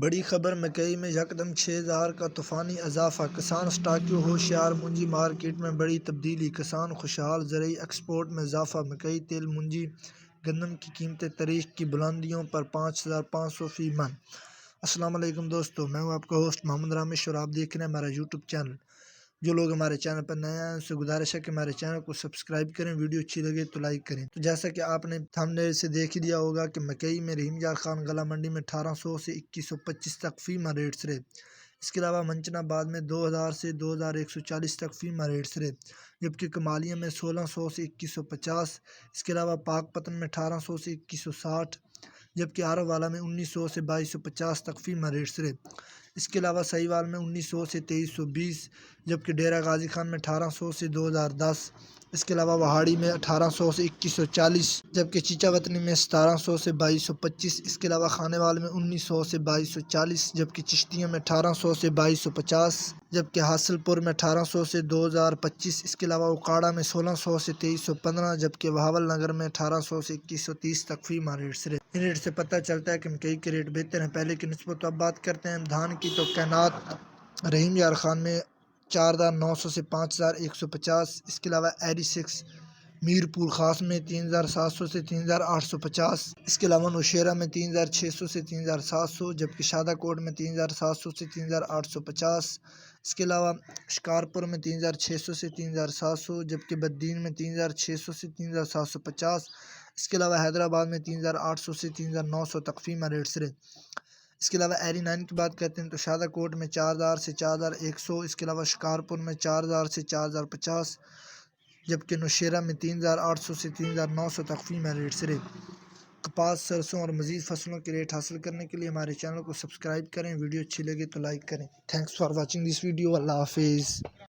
بڑی خبر مکئی میں یکدم 6000 کا طوفانی اضافہ، کسان سٹاکیوں ہوشیار، منجی مارکیٹ میں بڑی تبدیلی، کسان خوشحال، زرعی ایکسپورٹ میں اضافہ، مکئی، تیل، منجی، گندم کی قیمتیں تاریخ کی بلندیوں پر 5500 فی من۔ السلام علیکم دوستو، میں ہوں آپ کا ہوسٹ محمد رامش اور آپ دیکھ رہے ہیں ہمارا یوٹیوب چینل۔ جو لوگ ہمارے چینل پر نئے ہیں ان سے گزارش ہے کہ ہمارے چینل کو سبسکرائب کریں، ویڈیو اچھی لگے تو لائک کریں۔ تو جیسا کہ آپ نے تھمبنیل سے دیکھ لیا ہوگا کہ مکئی میں رحیم یار خان گلا منڈی میں 1800 سے 2125 تک فی من ریٹس رہے۔ اس کے علاوہ منچنا بعد میں 2000 سے 2140 تک فی من ریٹس رہے، جبکہ کمالیہ میں 1600 سے 2150۔ اس کے علاوہ پاک پتن میں 1800 سے 2160، جبکہ آرو والا میں 1900 سے 2250 تک فی من ریٹس رہے۔ اس کے علاوہ سہیوال میں 1900 سے 2320، جبکہ ڈیرہ غازی خان میں 1800 سے 2010۔ اس کے علاوہ وہاڑی میں 1800 سے 2140، جبکہ چیچا وطنی میں 1700 سے 2225۔ اس کے علاوہ خانے وال میں 1900 سے 2240، جبکہ چشتیوں میں 1800 سے 2250، جبکہ حاصل پور میں 1800 سے 2025۔ اس کے علاوہ اکاڑا میں 1600 سے 2315، جبکہ بہاول نگر میں 1800 سے 2130 تک فی من ریٹس رہے۔ ان ریٹ سے پتہ چلتا ہے کہ مکئی کے ریٹ بہتر ہیں پہلے کی نسبت۔ تو اب بات کرتے ہیں دھان کی، تو کینات رحیم یار خان میں 4900 سے 5150۔ اس کے علاوہ ایری 6 میر پور خاص میں 3700 سے 3850۔ اس کے علاوہ نوشیرہ میں 3600 سے 3700، جبکہ شادہ کوٹ میں 3700 سے 3850۔ اس کے علاوہ شکارپور میں 3600 سے 3700، جبکہ بدین میں 3600 سے 3750۔ اس کے علاوہ حیدرآباد میں 3800 سے 3900 تک فی من ریٹس رہے۔ اس کے علاوہ ایری 9 کی بات کرتے ہیں تو شادہ کوٹ میں 4000 سے 4100۔ اس کے علاوہ شکارپور میں 4000 سے 4050، جبکہ نوشیرہ میں 3800 سے 3900 تک فی من ریٹس رہے۔ کپاس، سرسوں اور مزید فصلوں کے ریٹ حاصل کرنے کے لیے ہمارے چینل کو سبسکرائب کریں، ویڈیو اچھی لگے تو لائک کریں۔ Thanks for watching this video. اللہ حافظ۔